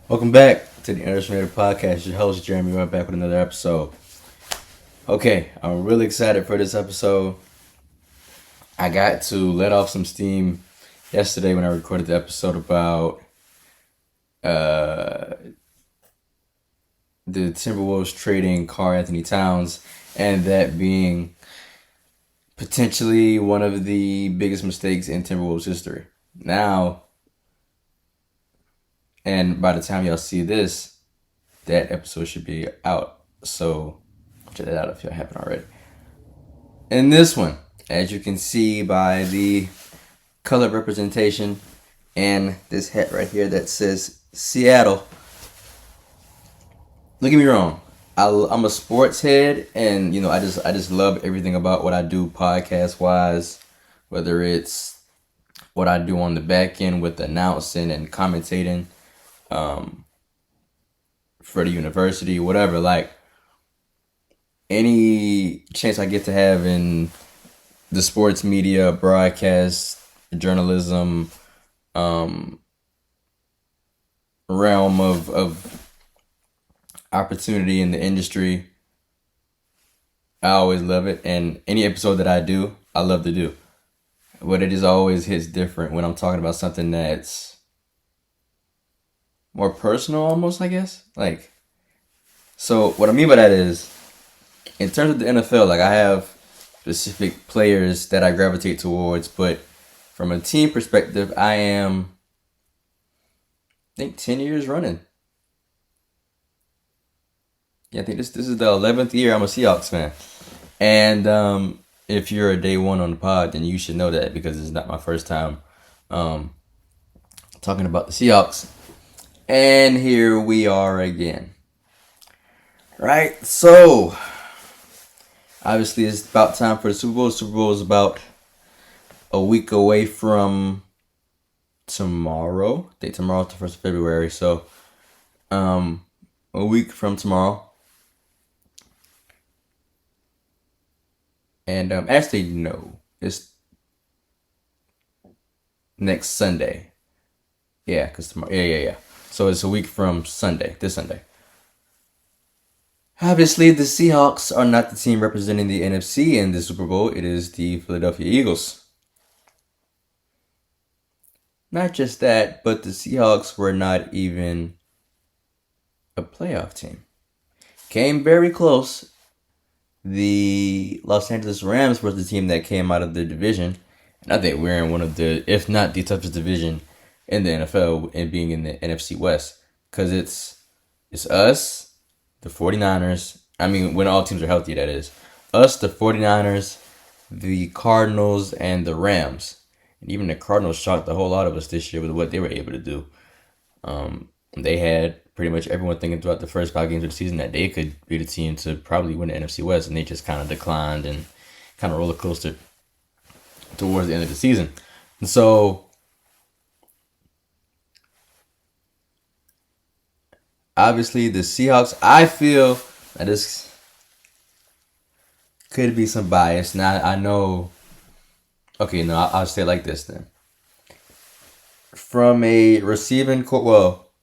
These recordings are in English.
Welcome back to the Illustrated Podcast. Your host Jeremy, right back with another episode. Okay, I'm really excited for this episode. I got to let off some steam yesterday when I recorded the episode about uh, the Timberwolves trading Karl Anthony Towns, and that being potentially one of the biggest mistakes in Timberwolves history. Now, and by the time y'all see this, that episode should be out. So check that out if you haven't already. In this one, as you can see by the color representation and this hat right here that says Seattle. Don't get me wrong. I'm a sports head, and I just love everything about what I do podcast wise, whether it's what I do on the back end with announcing and commentating for the university, whatever. Like any chance I get to have in the sports media, broadcast, journalism realm of opportunity in the industry, I always love it. And any episode that I do, I love to do. But it just always hits different when I'm talking about something that's more personal almost, I guess. So what I mean by that is, in terms of the NFL, like I have specific players that I gravitate towards, but from a team perspective, I am, I think, 10 years running. Yeah, I think this is the 11th year I'm a Seahawks fan. And if you're a day one on the pod, then you should know that because it's not my first time talking about the Seahawks. And here we are again. Right, so obviously it's about time for the Super Bowl. The Super Bowl is about a week away from tomorrow. I think tomorrow's the 1st of February, so a week from tomorrow. And actually, no, it's next Sunday. Yeah, because tomorrow. Yeah. So it's a week from Sunday, this Sunday. Obviously, the Seahawks are not the team representing the NFC in the Super Bowl. It is the Philadelphia Eagles. Not just that, but the Seahawks were not even a playoff team. Came very close. The Los Angeles Rams was the team that came out of the division. And I think we're in one of the, if not the toughest division in the NFL, and being in the NFC West. Because it's us, the 49ers. I mean, when all teams are healthy, that is. Us, the 49ers, the Cardinals, and the Rams. And even the Cardinals shocked a whole lot of us this year with what they were able to do. They had pretty much everyone thinking throughout the first 5 games of the season that they could be the team to probably win the NFC West, and they just kind of declined and kind of roller coastered towards the end of the season. And so, obviously, the Seahawks, I feel that this could be some bias. Now, I know, okay, no, I'll say it like this then. From a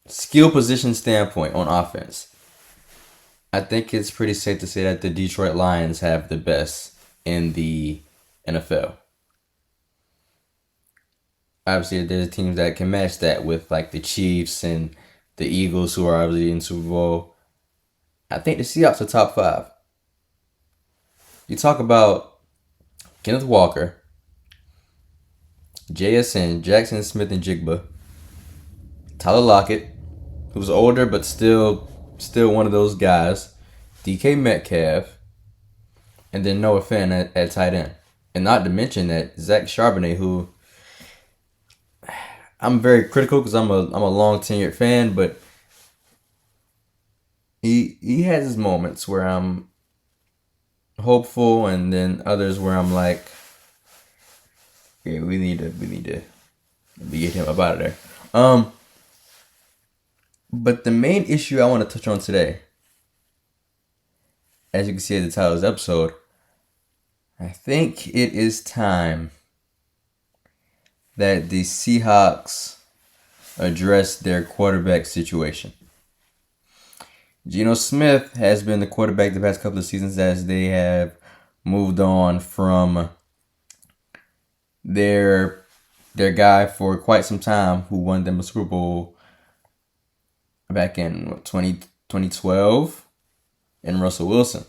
skill position standpoint on offense, I think it's pretty safe to say that the Detroit Lions have the best in the NFL. Obviously, there's teams that can match that with like the Chiefs and the Eagles, who are obviously in Super Bowl. I think the Seahawks are top 5. You talk about Kenneth Walker, JSN, Jackson Smith and Jigba, Tyler Lockett, who's older but still one of those guys, DK Metcalf, and then Noah Fant at tight end. And not to mention that Zach Charbonnet, who I'm very critical because I'm a long tenured fan, but he has his moments where I'm hopeful, and then others where I'm like, yeah, we need to get him up out of there. But the main issue I want to touch on today, as you can see at the title of this episode, I think it is time that the Seahawks address their quarterback situation. Geno Smith has been the quarterback the past couple of seasons as they have moved on from their guy for quite some time who won them a Super Bowl back in 2012 and Russell Wilson.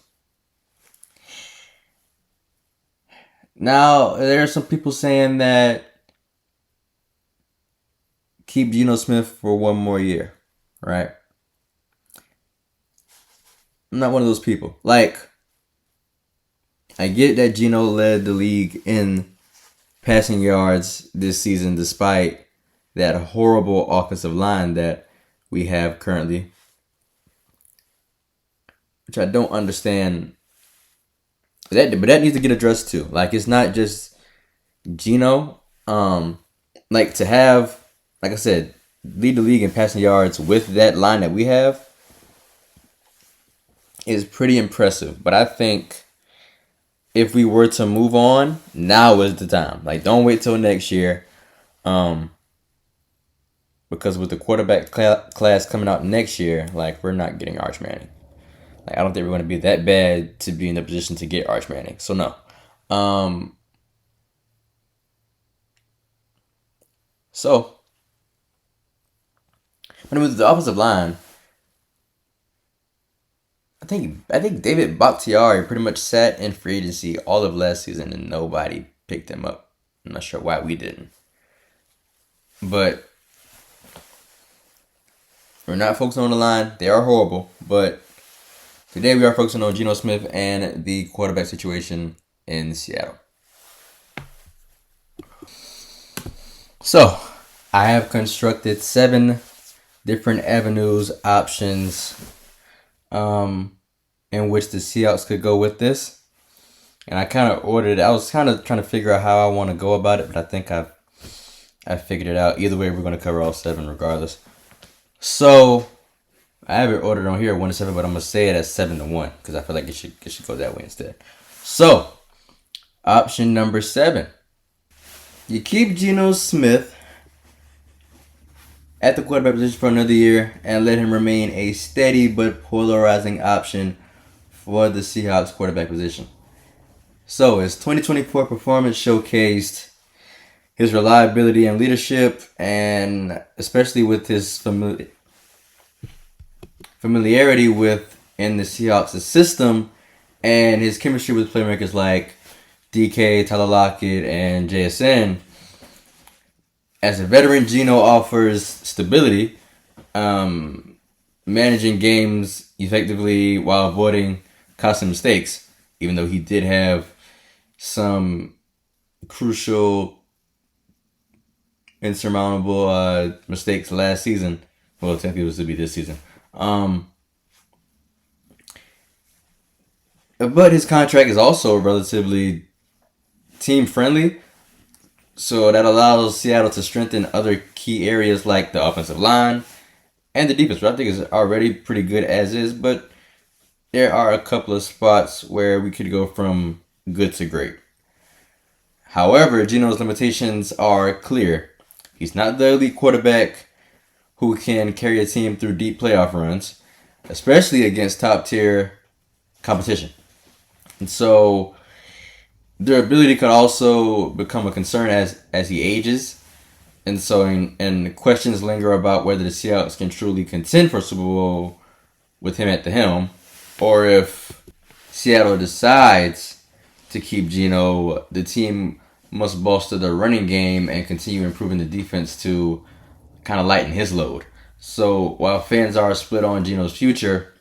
Now, there are some people saying that keep Geno Smith for one more year, right? I'm not one of those people. Like, I get that Geno led the league in passing yards this season despite that horrible offensive line that we have currently, which I don't understand. But that needs to get addressed too. Like, it's not just Geno. Like, to have, like I said, lead the league in passing yards with that line that we have is pretty impressive. But I think if we were to move on, now is the time. Like, don't wait till next year. Because with the quarterback class coming out next year, like, we're not getting Arch Manning. Like, I don't think we're going to be that bad to be in the position to get Arch Manning. So, no. When it was the offensive line, I think David Bakhtiari pretty much sat in free agency all of last season and nobody picked him up. I'm not sure why we didn't. But we're not focusing on the line. They are horrible. But today we are focusing on Geno Smith and the quarterback situation in Seattle. So, I have constructed 7 different avenues, options, in which the Seahawks could go with this. And I kind of ordered it. I was kind of trying to figure out how I want to go about it, but I think I figured it out. Either way, we're going to cover all 7 regardless. So, I have it ordered on here 1-7, but I'm going to say it as 7-1 because I feel like it should go that way instead. So, option number 7. You keep Geno Smith at the quarterback position for another year and let him remain a steady but polarizing option for the Seahawks quarterback position. So, his 2024 performance showcased his reliability and leadership, and especially with his familiarity within the Seahawks' system and his chemistry with playmakers like DK, Tyler Lockett, and JSN. As a veteran, Geno offers stability, managing games effectively while avoiding costly mistakes, even though he did have some crucial, insurmountable mistakes last season. Well, technically it was to be this season. But his contract is also relatively team-friendly, so that allows Seattle to strengthen other key areas like the offensive line and the defense, which I think is already pretty good as is, but there are a couple of spots where we could go from good to great. However, Geno's limitations are clear. He's not the elite quarterback who can carry a team through deep playoff runs, especially against top-tier competition. And so their ability could also become a concern as he ages. And so and questions linger about whether the Seahawks can truly contend for Super Bowl with him at the helm, or if Seattle decides to keep Geno, the team must bolster the running game and continue improving the defense to kind of lighten his load. So while fans are split on Geno's future,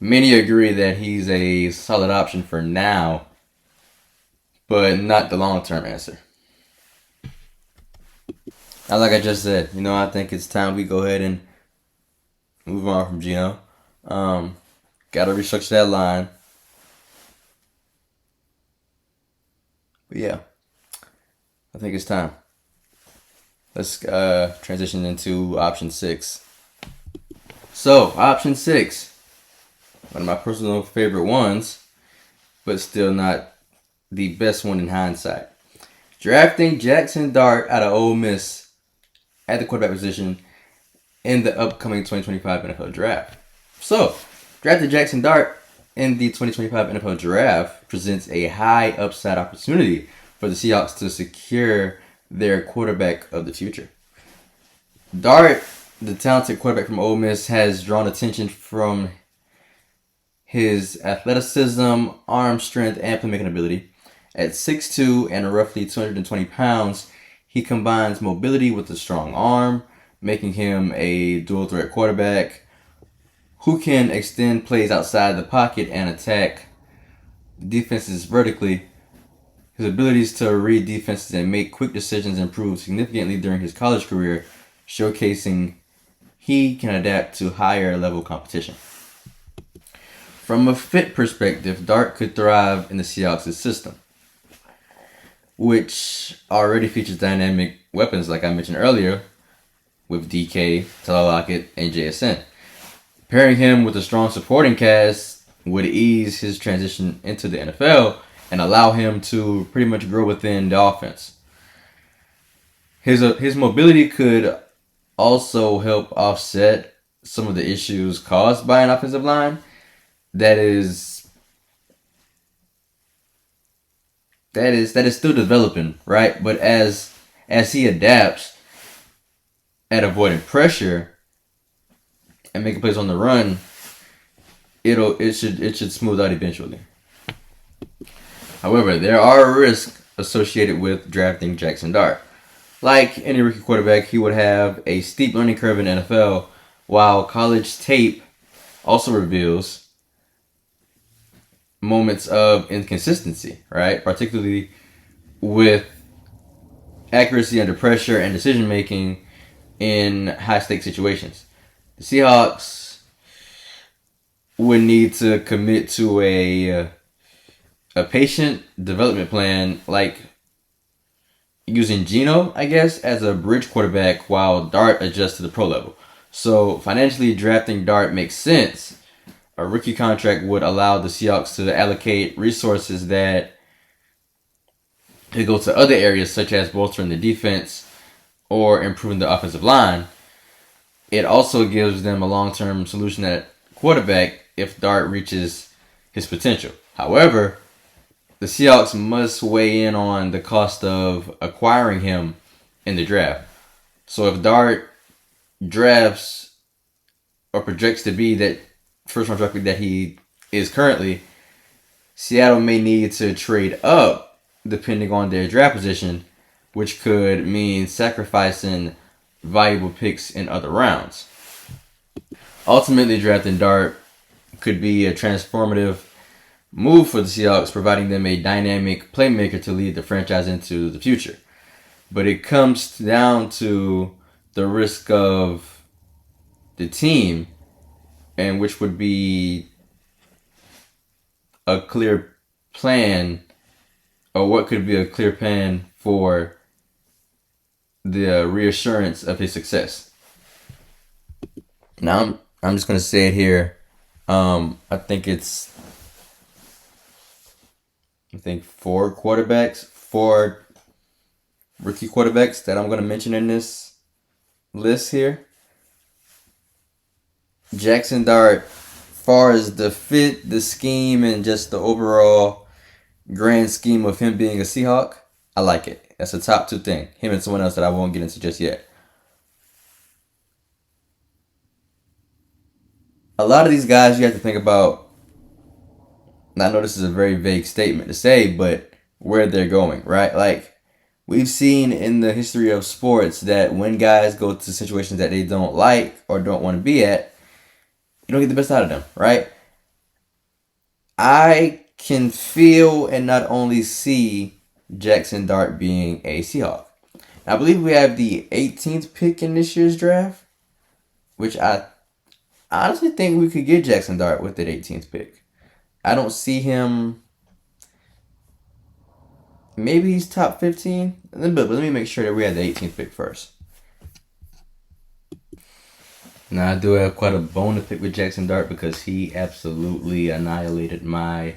many agree that he's a solid option for now, but not the long-term answer. Now, like I just said, I think it's time we go ahead and move on from Geno. Got to restructure that line. But yeah, I think it's time. Let's transition into option 6. So, option 6, one of my personal favorite ones, but still not the best one in hindsight. Drafting Jackson Dart out of Ole Miss at the quarterback position in the upcoming 2025 NFL Draft. So, drafted Jackson Dart in the 2025 NFL Draft presents a high upside opportunity for the Seahawks to secure their quarterback of the future. Dart, the talented quarterback from Ole Miss, has drawn attention from his athleticism, arm strength, and playmaking ability. At 6'2" and roughly 220 pounds, he combines mobility with a strong arm, making him a dual threat quarterback who can extend plays outside the pocket and attack defenses vertically. His abilities to read defenses and make quick decisions improved significantly during his college career, showcasing he can adapt to higher level competition. From a fit perspective, Dart could thrive in the Seahawks' system, which already features dynamic weapons like I mentioned earlier with DK, Tyler Lockett, and JSN. Pairing him with a strong supporting cast would ease his transition into the NFL and allow him to pretty much grow within the offense. His mobility could also help offset some of the issues caused by an offensive line that is still developing, right? But as he adapts at avoiding pressure and making plays on the run, it should smooth out eventually. However, there are risks associated with drafting Jackson Dart. Like any rookie quarterback, he would have a steep learning curve in NFL, while college tape also reveals moments of inconsistency, right? Particularly with accuracy under pressure and decision making in high stakes situations. The Seahawks would need to commit to a patient development plan, like using Geno, I guess, as a bridge quarterback while Dart adjusts to the pro level. So financially, drafting Dart makes sense. A rookie contract would allow the Seahawks to allocate resources that could go to other areas, such as bolstering the defense or improving the offensive line. It also gives them a long-term solution at quarterback if Dart reaches his potential. However, the Seahawks must weigh in on the cost of acquiring him in the draft. So if Dart drafts or projects to be that first-round draft pick that he is currently, Seattle may need to trade up depending on their draft position, which could mean sacrificing valuable picks in other rounds. Ultimately, drafting Dart could be a transformative move for the Seahawks, providing them a dynamic playmaker to lead the franchise into the future. But it comes down to the risk of the team, and which would be a clear plan, or what could be a clear plan for the reassurance of his success. Now, I'm just going to say it here. I think four rookie quarterbacks that I'm going to mention in this list here. Jackson Dart, far as the fit, the scheme, and just the overall grand scheme of him being a Seahawk, I like it. That's a top two thing. Him and someone else that I won't get into just yet. A lot of these guys you have to think about, and I know this is a very vague statement to say, but where they're going, right? Like, we've seen in the history of sports that when guys go to situations that they don't like or don't want to be at, you don't get the best out of them, right? I can feel and not only see Jackson Dart being a Seahawk. I believe we have the 18th pick in this year's draft, which I honestly think we could get Jackson Dart with that 18th pick. I don't see him. Maybe he's top 15. But let me make sure that we have the 18th pick first. Now, I do have quite a bone to pick with Jackson Dart because he absolutely annihilated my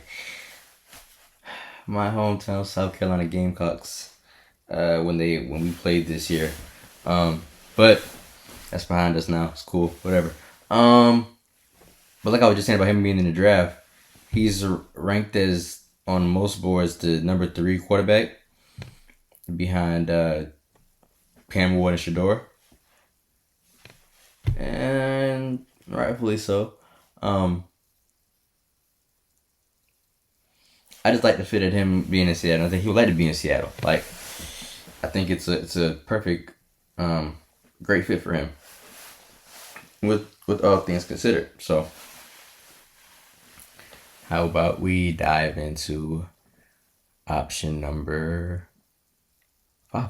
hometown South Carolina Gamecocks when we played this year. But that's behind us now. It's cool. Whatever. But like I was just saying about him being in the draft, he's ranked as on most boards the number 3 quarterback behind Cam Ward and Shador, and rightfully so. Um, I just like the fit of him being in Seattle. I think he would like to be in Seattle. Like, I think it's a perfect, great fit for him with all things considered. So, how about we dive into option number 5?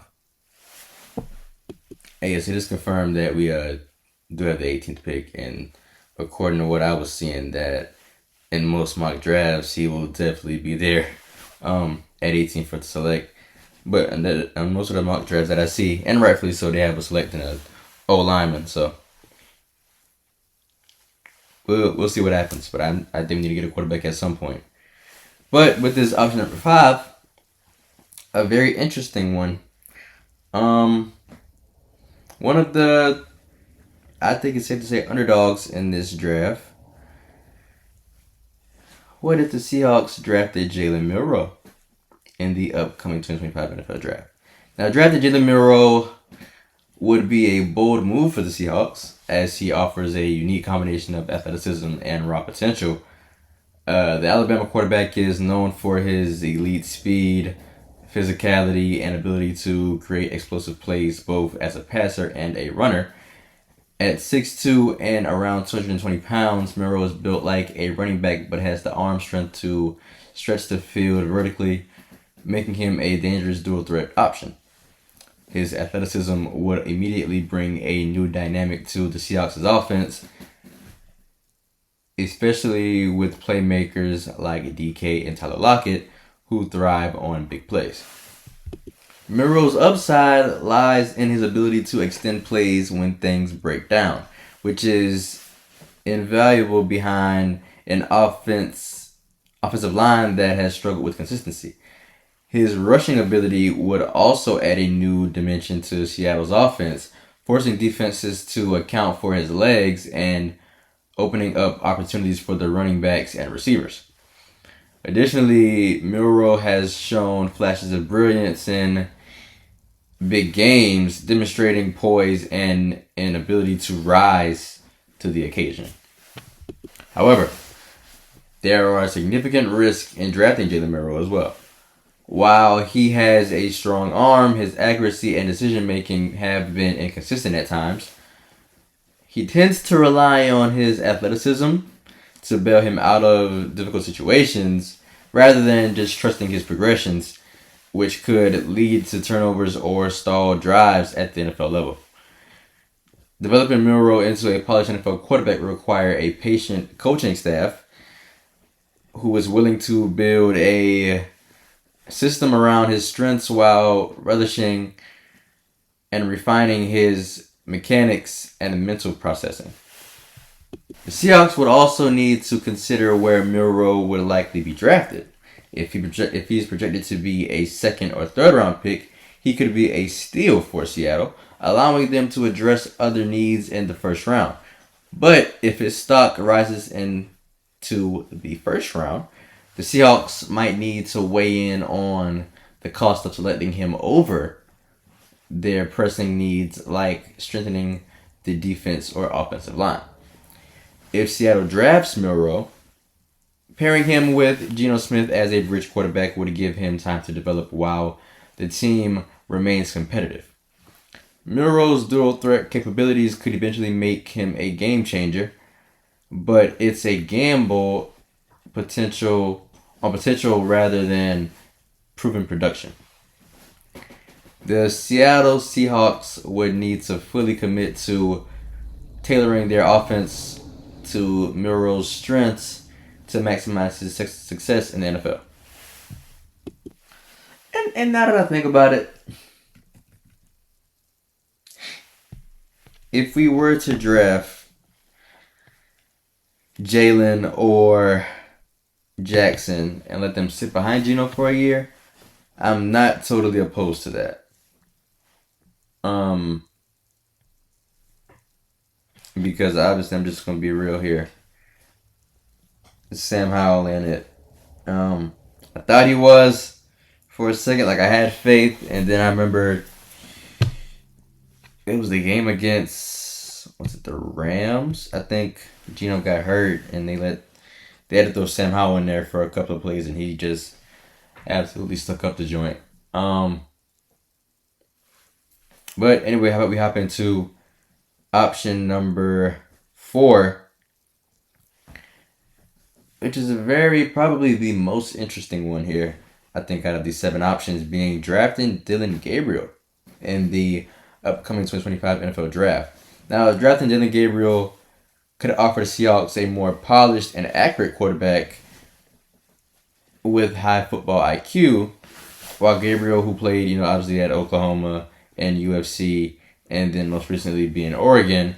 Hey, yes, it is confirmed that we do have the 18th pick, and according to what I was seeing, that in most mock drafts he will definitely be there at 18 for the select. But most of the mock drafts that I see, and rightfully so, they have a selecting a O lineman. So we'll see what happens. But I think we need to get a quarterback at some point. But with this option number 5, a very interesting one. Um, one of the, I think it's safe to say, underdogs in this draft. What if the Seahawks drafted Jalen Milroe in the upcoming 2025 NFL draft? Now, drafting Jalen Milroe would be a bold move for the Seahawks, as he offers a unique combination of athleticism and raw potential. The Alabama quarterback is known for his elite speed, physicality, and ability to create explosive plays both as a passer and a runner. At 6'2" and around 220 pounds, Milroe is built like a running back but has the arm strength to stretch the field vertically, making him a dangerous dual threat option. His athleticism would immediately bring a new dynamic to the Seahawks' offense, especially with playmakers like DK and Tyler Lockett, who thrive on big plays. Milroe's upside lies in his ability to extend plays when things break down, which is invaluable behind an offensive line that has struggled with consistency. His rushing ability would also add a new dimension to Seattle's offense, forcing defenses to account for his legs and opening up opportunities for the running backs and receivers. Additionally, Milroe has shown flashes of brilliance in big games, demonstrating poise and an ability to rise to the occasion. However, there are significant risks in drafting Jalen Milroe as well. While he has a strong arm, his accuracy and decision making have been inconsistent at times. He tends to rely on his athleticism to bail him out of difficult situations rather than just trusting his progressions, which could lead to turnovers or stalled drives at the NFL level. Developing Milroe into a polished NFL quarterback will require a patient coaching staff who is willing to build a system around his strengths while relishing and refining his mechanics and mental processing. The Seahawks would also need to consider where Milroe would likely be drafted. If he's projected to be a second or third round pick, he could be a steal for Seattle, allowing them to address other needs in the first round. But if his stock rises into the first round, the Seahawks might need to weigh in on the cost of selecting him over their pressing needs like strengthening the defense or offensive line. If Seattle drafts Milroe, pairing him with Geno Smith as a bridge quarterback would give him time to develop while the team remains competitive. Milroe's dual threat capabilities could eventually make him a game changer, but it's a gamble potential rather than proven production. The Seattle Seahawks would need to fully commit to tailoring their offense to Milroe's strengths to maximize his success in the NFL. And now that I think about it, if we were to draft Jalen or Jackson and let them sit behind Geno for a year, I'm not totally opposed to that. Because obviously I'm just gonna be real here. Sam Howell in it. I thought he was for a second. Like I had faith, and then I remember it was the game against was it the Rams? I think Gino got hurt, and they had to throw Sam Howell in there for a couple of plays, and he just absolutely stuck up the joint. Um, but anyway, how about we hop into option number 4, which is a very probably the most interesting one here. I think out of these 7 options, being drafting Dylan Gabriel in the upcoming 2025 NFL Draft. Now, drafting Dylan Gabriel could offer the Seahawks a more polished and accurate quarterback with high football IQ, while Gabriel, who played, obviously at Oklahoma and UFC, and then most recently being Oregon,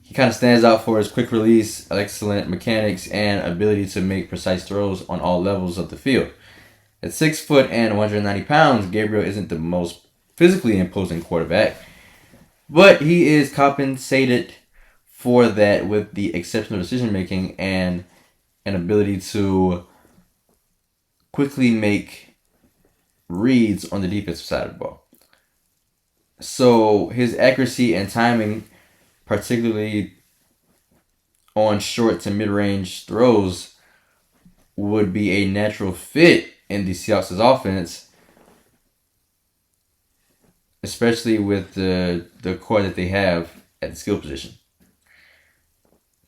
he kind of stands out for his quick release, excellent mechanics, and ability to make precise throws on all levels of the field. At 6 foot and 190 pounds, Gabriel isn't the most physically imposing quarterback, but he is compensated for that with the exceptional decision making and an ability to quickly make reads on the defensive side of the ball. So his accuracy and timing, particularly on short to mid-range throws, would be a natural fit in the Seahawks' offense, especially with the core that they have at the skill position.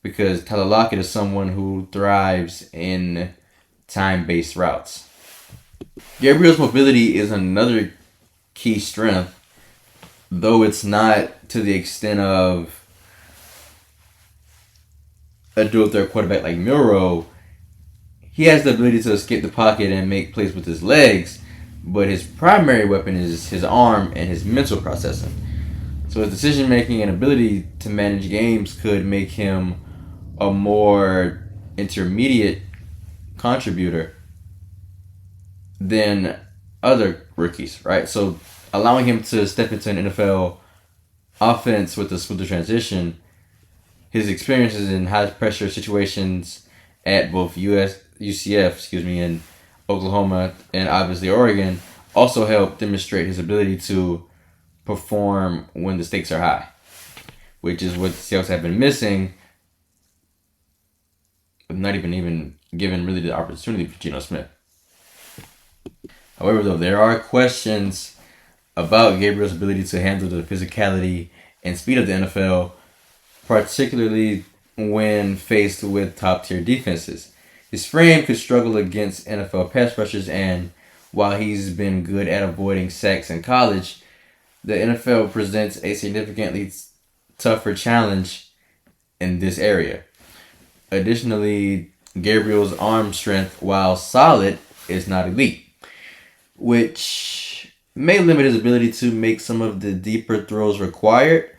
Because Tyler Lockett is someone who thrives in time-based routes. Gabriel's mobility is another key strength, though it's not to the extent of a dual-threat quarterback like Milroe. He has the ability to escape the pocket and make plays with his legs, but his primary weapon is his arm and his mental processing. So his decision-making and ability to manage games could make him a more intermediate contributor than other rookies, right? So allowing him to step into an NFL offense with a smoother transition, his experiences in high pressure situations at both UCF, and Oklahoma and obviously Oregon also help demonstrate his ability to perform when the stakes are high, which is what the Seahawks have been missing, with not even given really the opportunity for Geno Smith. However, though, there are questions about Gabriel's ability to handle the physicality and speed of the NFL, particularly when faced with top-tier defenses. His frame could struggle against NFL pass rushers, and while he's been good at avoiding sacks in college, the NFL presents a significantly tougher challenge in this area. Additionally, Gabriel's arm strength, while solid, is not elite, which may limit his ability to make some of the deeper throws required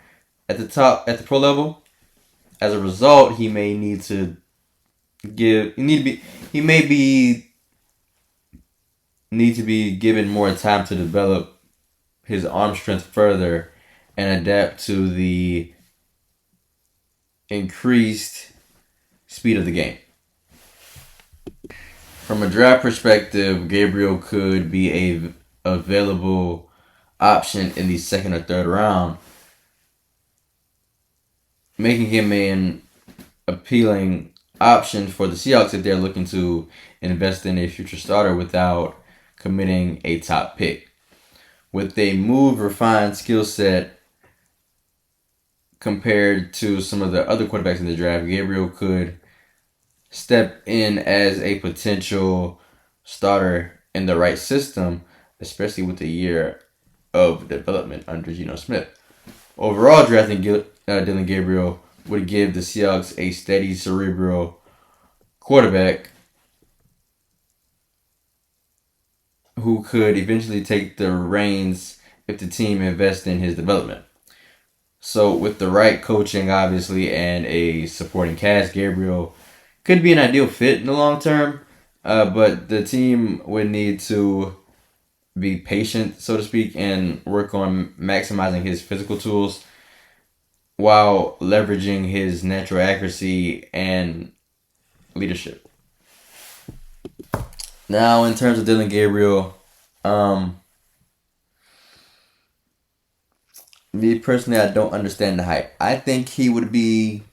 at the pro level. As a result, he may need to be given more time to develop his arm strength further and adapt to the increased speed of the game. From a draft perspective, Gabriel could be a available option in the 2nd or 3rd round, making him an appealing option for the Seahawks if they're looking to invest in a future starter without committing a top pick. With a refined skill set compared to some of the other quarterbacks in the draft, Gabriel could step in as a potential starter in the right system, especially with a year of development under Geno Smith. Overall, drafting Dylan Gabriel would give the Seahawks a steady, cerebral quarterback who could eventually take the reins if the team invests in his development. So with the right coaching, obviously, and a supporting cast, Gabriel could be an ideal fit in the long term, but the team would need to be patient, so to speak, and work on maximizing his physical tools while leveraging his natural accuracy and leadership. Now, in terms of Dylan Gabriel, me personally, I don't understand the hype. I think he would be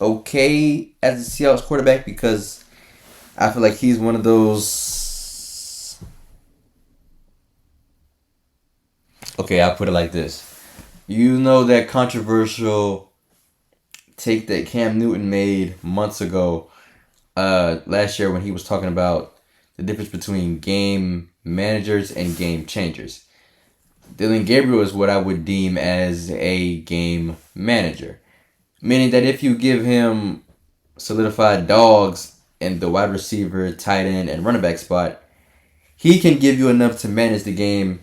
okay as a Seahawks quarterback because I feel like he's one of those. Okay, I'll put it like this. You know that controversial take that Cam Newton made months ago, last year when he was talking about the difference between game managers and game changers. Dylan Gabriel is what I would deem as a game manager. Meaning that if you give him solidified dogs in the wide receiver, tight end, and running back spot, he can give you enough to manage the game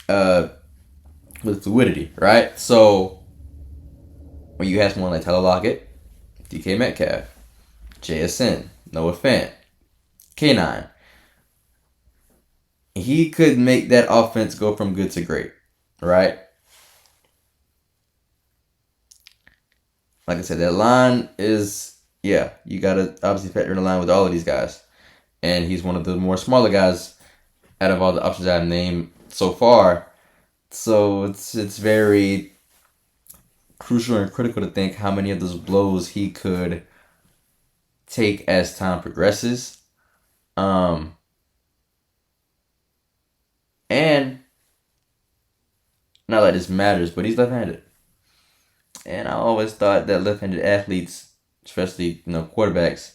with fluidity, right? So when you have someone like Tyler Lockett, DK Metcalf, JSN, Noah Fant, K9, he could make that offense go from good to great, right? Like I said, that line is, yeah, you got to obviously factor in the line with all of these guys. And he's one of the more smaller guys out of all the options I've named so far. So it's very crucial and critical to think how many of those blows he could take as time progresses. And not that this matters, but he's left-handed. And I always thought that left-handed athletes, especially quarterbacks,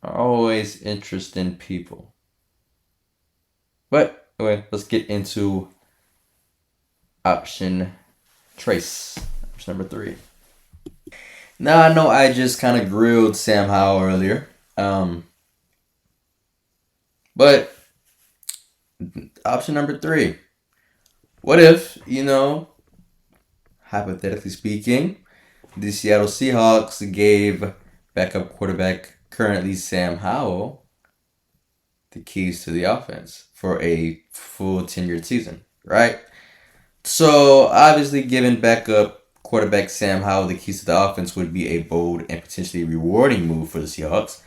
are always interesting people. But anyway, let's get into option number 3. Now I know I just kind of grilled Sam Howell earlier, but option number 3. What if, hypothetically speaking, the Seattle Seahawks gave backup quarterback currently Sam Howell the keys to the offense for a full tenured season, right? So obviously giving backup quarterback Sam Howell the keys to the offense would be a bold and potentially rewarding move for the Seahawks,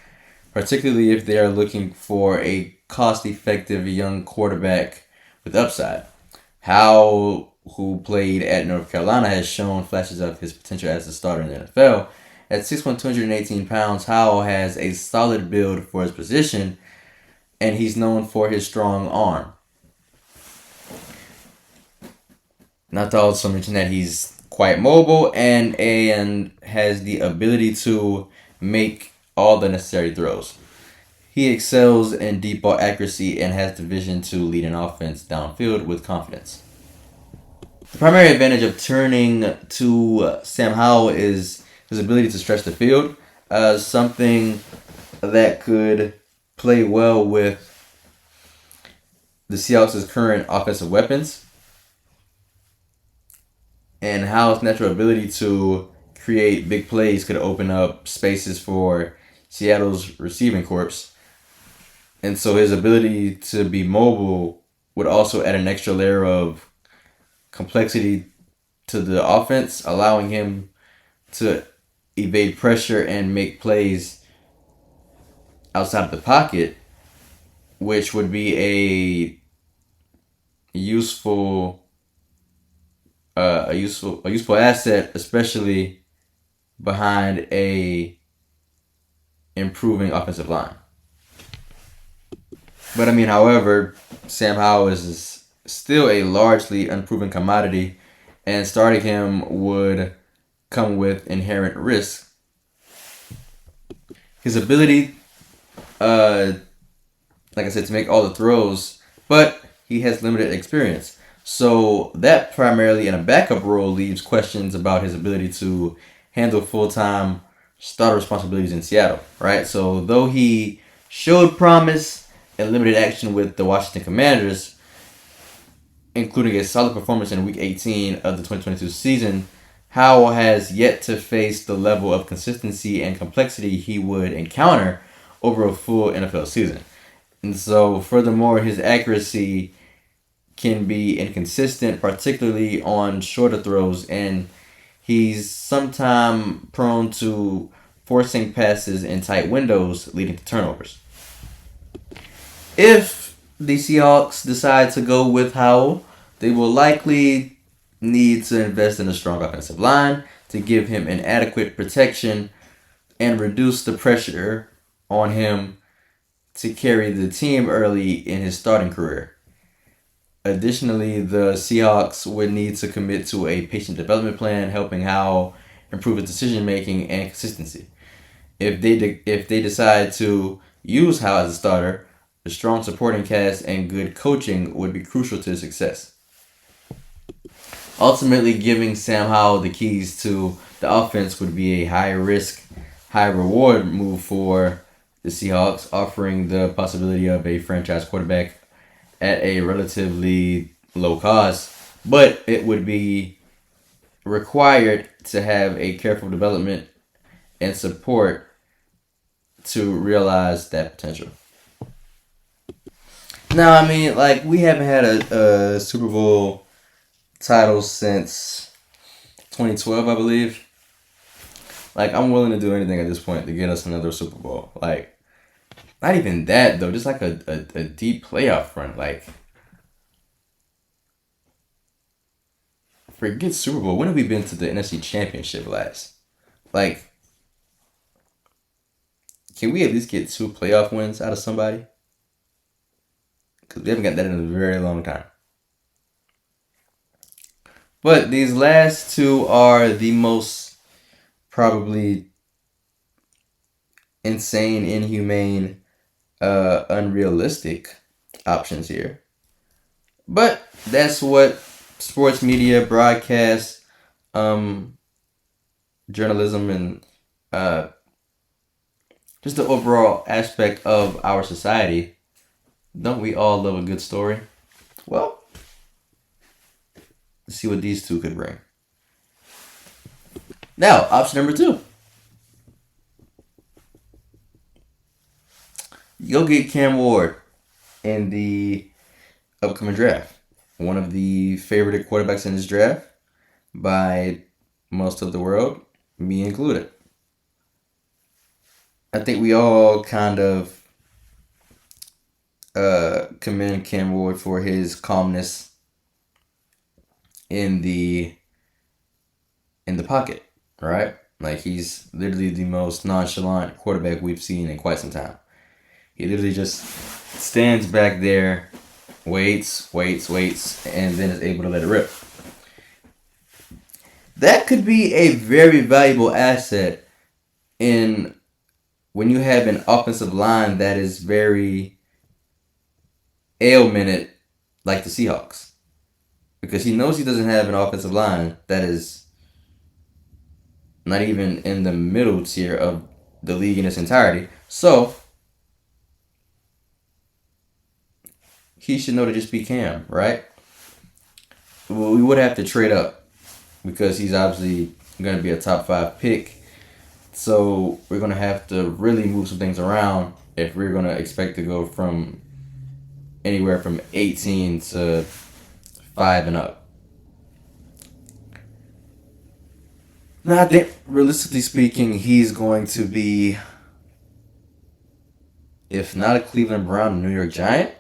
particularly if they are looking for a cost-effective young quarterback with upside. Howell, who played at North Carolina, has shown flashes of his potential as a starter in the NFL. At 6'1", 218 pounds, Howell has a solid build for his position, and he's known for his strong arm. Not to also mention that he's quite mobile and has the ability to make all the necessary throws. He excels in deep ball accuracy and has the vision to lead an offense downfield with confidence. The primary advantage of turning to Sam Howell is his ability to stretch the field, something that could play well with the Seahawks' current offensive weapons. And Howell's natural ability to create big plays could open up spaces for Seattle's receiving corps. And so his ability to be mobile would also add an extra layer of complexity to the offense, allowing him to evade pressure and make plays outside of the pocket, which would be a useful asset, especially behind a improving offensive line. But however, Sam Howell is still a largely unproven commodity, and starting him would come with inherent risk. His ability, like I said, to make all the throws, but he has limited experience. So that primarily in a backup role leaves questions about his ability to handle full-time starter responsibilities in Seattle, right? So though he showed promise and limited action with the Washington Commanders, including a solid performance in Week 18 of the 2022 season, Howell has yet to face the level of consistency and complexity he would encounter over a full NFL season. And so, furthermore, his accuracy can be inconsistent, particularly on shorter throws, and He's sometimes prone to forcing passes in tight windows, leading to turnovers. If the Seahawks decide to go with Howell, they will likely need to invest in a strong offensive line to give him an adequate protection and reduce the pressure on him to carry the team early in his starting career. Additionally, the Seahawks would need to commit to a patient development plan, helping Howell improve his decision making and consistency. If they decide to use Howell as a starter, a strong supporting cast and good coaching would be crucial to his success. Ultimately, giving Sam Howell the keys to the offense would be a high risk, high reward move for the Seahawks, offering the possibility of a franchise quarterback at a relatively low cost, but it would be required to have a careful development and support to realize that potential. Now, I mean, like, we haven't had a Super Bowl title since 2012, I believe. Like, I'm willing to do anything at this point to get us another Super Bowl. Like, not even that, though. Just like a deep playoff run. Like, forget Super Bowl. When have we been to the NFC Championship last? Like, can we at least get 2 playoff wins out of somebody? Because we haven't got that in a very long time. But these last 2 are the most probably insane, inhumane, unrealistic options here. But that's what sports media, broadcast, journalism, and just the overall aspect of our society. Don't we all love a good story? Well, let's see what these 2 could bring. Now, option number 2. You'll get Cam Ward in the upcoming draft. One of the favorite quarterbacks in this draft by most of the world, me included. I think we all kind of commend Cam Ward for his calmness in the pocket, right? Like, he's literally the most nonchalant quarterback we've seen in quite some time. He literally just stands back there, waits, and then is able to let it rip. That could be a very valuable asset in when you have an offensive line that is very ailmented like the Seahawks. Because he knows he doesn't have an offensive line that is not even in the middle tier of the league in its entirety. So, he should know to just be Cam, right? Well, we would have to trade up because he's obviously going to be a top 5 pick. So we're going to have to really move some things around if we're going to expect to go from anywhere from 18 to 5 and up. Now, I think, realistically speaking, he's going to be, if not a Cleveland Brown, a New York Giant.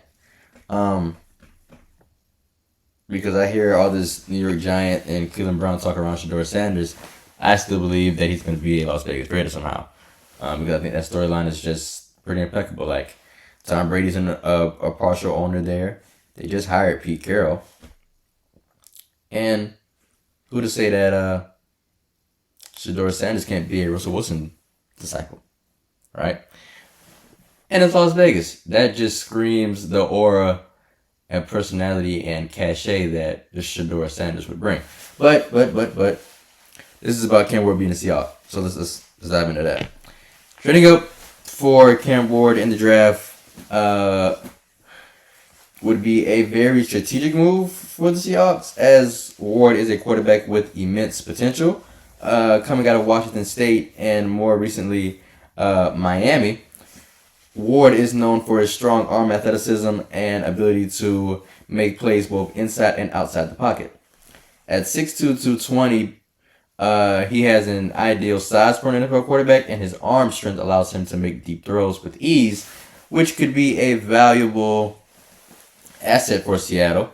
Because I hear all this New York Giant and Cleveland Brown talk around Shedeur Sanders, I still believe that he's going to be a Las Vegas Raider somehow. Because I think that storyline is just pretty impeccable. Like, Tom Brady's a partial owner there. They just hired Pete Carroll. And who to say that Shedeur Sanders can't be a Russell Wilson disciple, right? And it's Las Vegas. That just screams the aura and personality and cachet that the Shedeur Sanders would bring. But this is about Cam Ward being a Seahawk. So let's dive into that. Trading up for Cam Ward in the draft would be a very strategic move for the Seahawks, as Ward is a quarterback with immense potential. Coming out of Washington State and more recently Miami, Ward is known for his strong arm athleticism and ability to make plays both inside and outside the pocket. At 6'2", 220, He has an ideal size for an NFL quarterback, and his arm strength allows him to make deep throws with ease, which could be a valuable asset for Seattle.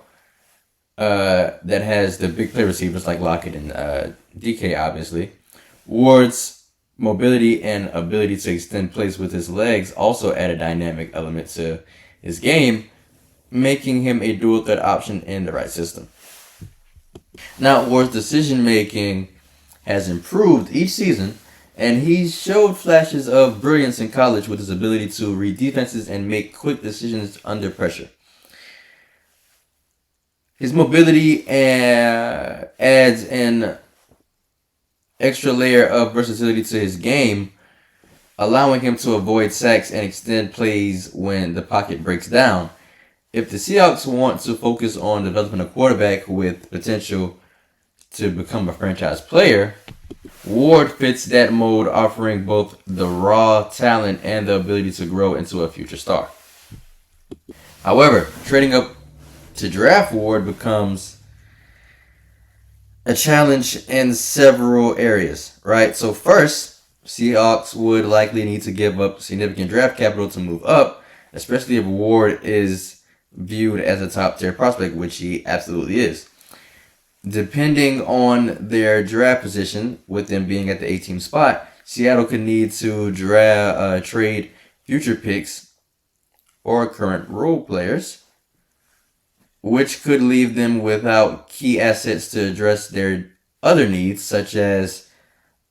That has the big play receivers like Lockett and DK, obviously. Ward's mobility and ability to extend plays with his legs also add a dynamic element to his game, making him a dual threat option in the right system. Now, Ward's decision making has improved each season, and he showed flashes of brilliance in college with his ability to read defenses and make quick decisions under pressure. His mobility adds an extra layer of versatility to his game, allowing him to avoid sacks and extend plays when the pocket breaks down. If the Seahawks want to focus on developing a quarterback with potential to become a franchise player, Ward fits that mold, offering both the raw talent and the ability to grow into a future star. However, trading up to draft Ward becomes a challenge in several areas, right? So first, Seahawks would likely need to give up significant draft capital to move up, especially if Ward is viewed as a top tier prospect, which he absolutely is. Depending on their draft position, with them being at the 18th spot, Seattle could need to trade future picks or current role players, which could leave them without key assets to address their other needs, such as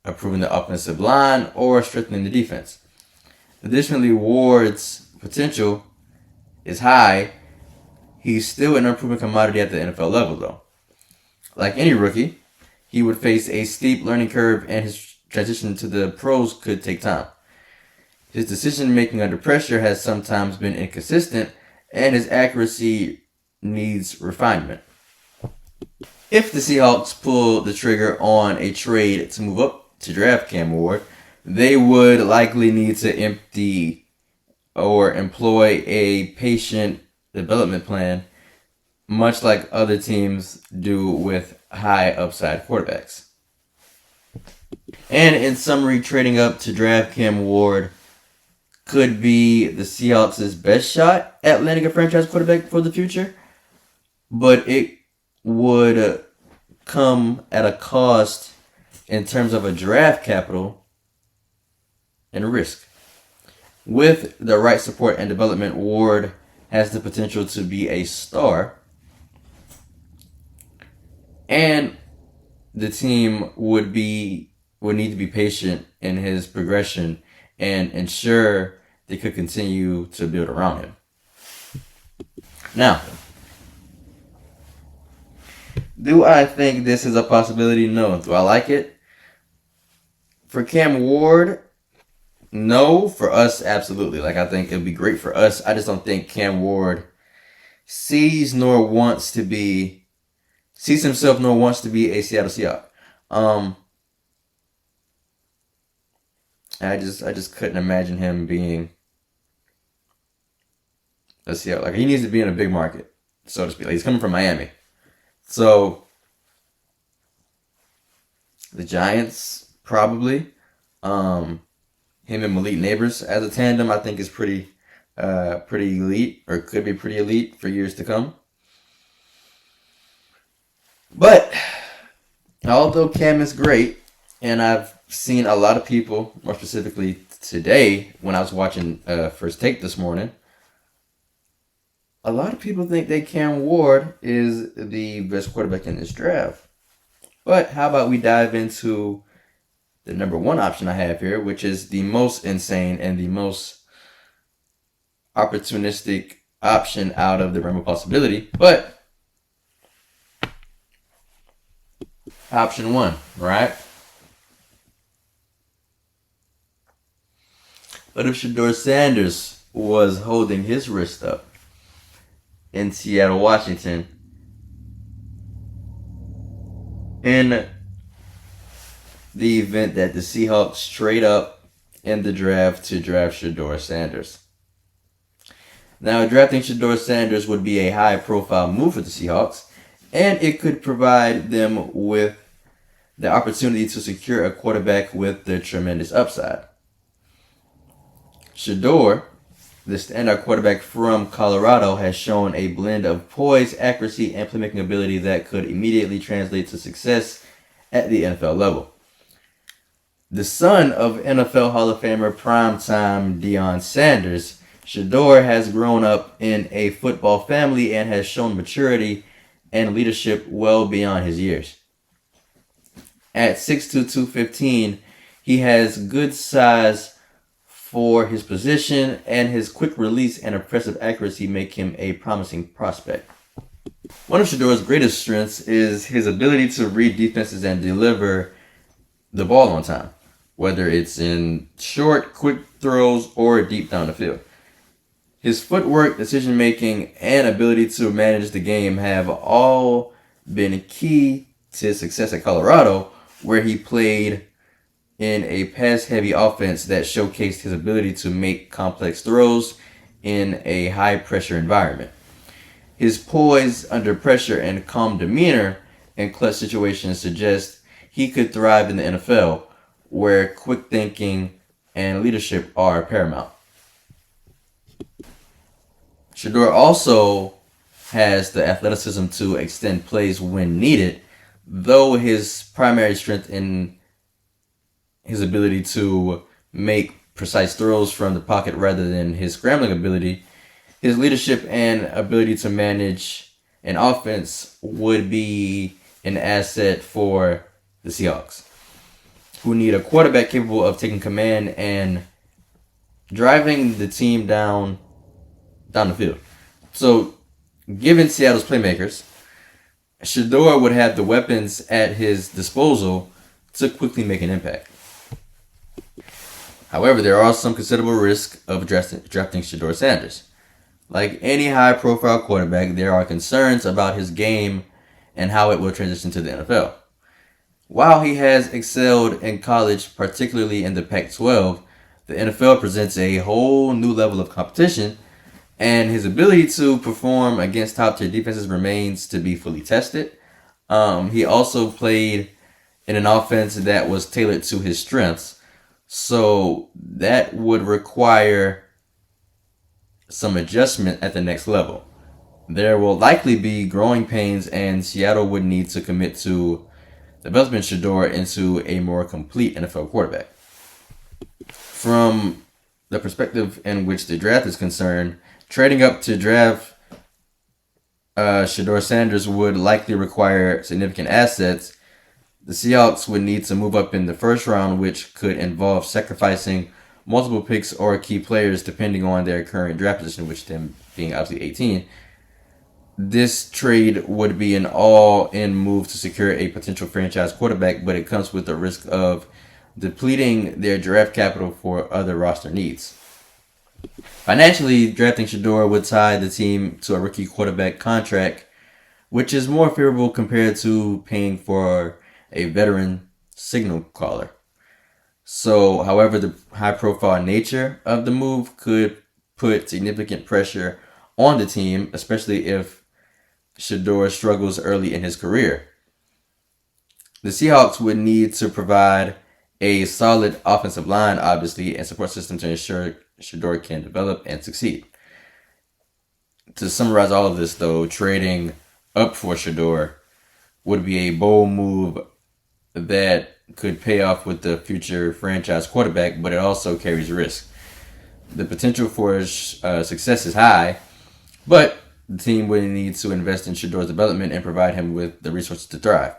improving the offensive line or strengthening the defense. Additionally, Ward's potential is high. He's still an unproven commodity at the NFL level, though. Like any rookie, he would face a steep learning curve, and his transition to the pros could take time. His decision making under pressure has sometimes been inconsistent, and his accuracy needs refinement. If the Seahawks pull the trigger on a trade to move up to draft Cam Ward, they would likely need to empty or employ a patient development plan, much like other teams do with high upside quarterbacks. And in summary, trading up to draft Cam Ward could be the Seahawks' best shot at landing a franchise quarterback for the future, but it would come at a cost in terms of a draft capital and risk. With the right support and development, Ward has the potential to be a star, and the team would need to be patient in his progression and ensure they could continue to build around him. Now, do I think this is a possibility? No. Do I like it? For Cam Ward, no. For us, absolutely. Like, I think it would be great for us. I just don't think Cam Ward sees himself nor wants to be a Seattle Seahawk. I just couldn't imagine him being a Seahawk. Like, he needs to be in a big market, so to speak. Like, he's coming from Miami. So, the Giants, probably. Him and Malik Neighbors as a tandem, I think, is pretty elite, or could be pretty elite for years to come. But, although Cam is great, and I've seen a lot of people, more specifically today, when I was watching First Take this morning, a lot of people think that Cam Ward is the best quarterback in this draft. But how about we dive into the number one option I have here, which is the most insane and the most opportunistic option out of the realm of possibility. But option one, right? What if Shedeur Sanders was holding his wrist up in Seattle, Washington, in the event that the Seahawks trade up in the draft to draft Shedeur Sanders? Now, drafting Shedeur Sanders would be a high-profile move for the Seahawks, and it could provide them with the opportunity to secure a quarterback with the tremendous upside. Shador, the standout quarterback from Colorado, has shown a blend of poise, accuracy, and playmaking ability that could immediately translate to success at the NFL level. The son of NFL Hall of Famer primetime Deion Sanders, Shador has grown up in a football family and has shown maturity and leadership well beyond his years. At 6'2", 215, he has good size for his position, and his quick release and impressive accuracy make him a promising prospect. One of Shador's greatest strengths is his ability to read defenses and deliver the ball on time, whether it's in short, quick throws or deep down the field. His footwork, decision making, and ability to manage the game have all been key to his success at Colorado, where he played in a pass-heavy offense that showcased his ability to make complex throws in a high-pressure environment. His poise under pressure and calm demeanor in clutch situations suggest he could thrive in the NFL, where quick thinking and leadership are paramount. Shador also has the athleticism to extend plays when needed, though his primary strength in his ability to make precise throws from the pocket rather than his scrambling ability. His leadership and ability to manage an offense would be an asset for the Seahawks, who need a quarterback capable of taking command and driving the team down the field. So, given Seattle's playmakers, Shador would have the weapons at his disposal to quickly make an impact. However, there are some considerable risks of drafting Shador Sanders. Like any high-profile quarterback, there are concerns about his game and how it will transition to the NFL. While he has excelled in college, particularly in the Pac-12, the NFL presents a whole new level of competition, and his ability to perform against top-tier defenses remains to be fully tested. He also played in an offense that was tailored to his strengths, so that would require some adjustment at the next level. There will likely be growing pains, and Seattle would need to commit to developing Shador into a more complete NFL quarterback. From the perspective in which the draft is concerned, trading up to draft Shador Sanders would likely require significant assets. The Seahawks would need to move up in the first round, which could involve sacrificing multiple picks or key players depending on their current draft position, which them being obviously 18. This trade would be an all-in move to secure a potential franchise quarterback, but it comes with the risk of depleting their draft capital for other roster needs. Financially, drafting Shador would tie the team to a rookie quarterback contract, which is more favorable compared to paying for a veteran signal caller. So, however, the high-profile nature of the move could put significant pressure on the team, especially if Shador struggles early in his career. The Seahawks would need to provide a solid offensive line, obviously, and support system to ensure Shador can develop and succeed. To summarize all of this, though, trading up for Shador would be a bold move that could pay off with the future franchise quarterback, but it also carries risk. The potential for success is high, but the team would need to invest in Shador's development and provide him with the resources to thrive.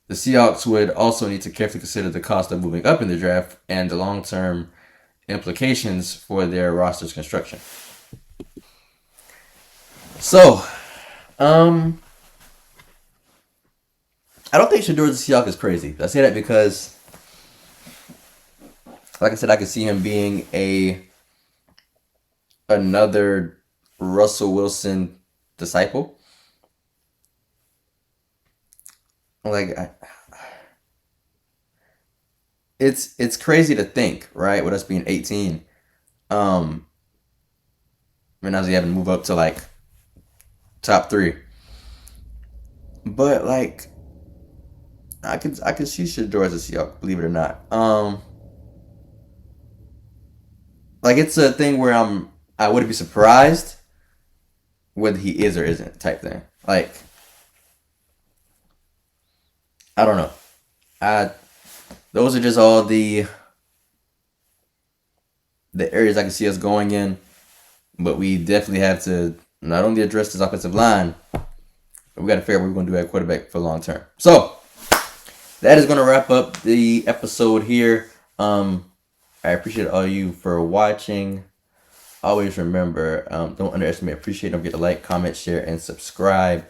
The Seahawks would also need to carefully consider the cost of moving up in the draft and the long-term implications for their roster's construction. So, I don't think Shador the Seahawks is crazy. I say that because, like I said, I could see him being another Russell Wilson disciple. Like, it's crazy to think, right? With us being 18, and obviously having to move up to like top 3. But like, I could see Shador as a Seahawk, believe it or not. Like it's a thing where I wouldn't be surprised whether he is or isn't type thing. Like I don't know. I Those are just all the areas I can see us going in, but we definitely have to not only address this offensive line, but we got to figure out what we're going to do at quarterback for long term. So that is going to wrap up the episode here. I appreciate all you for watching. Always remember, don't underestimate, appreciate. Don't forget to like, comment, share, and subscribe.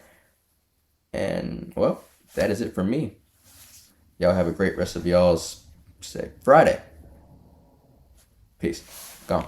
And well, that is it for me. Y'all have a great rest of y'all's Friday. Peace. Gone.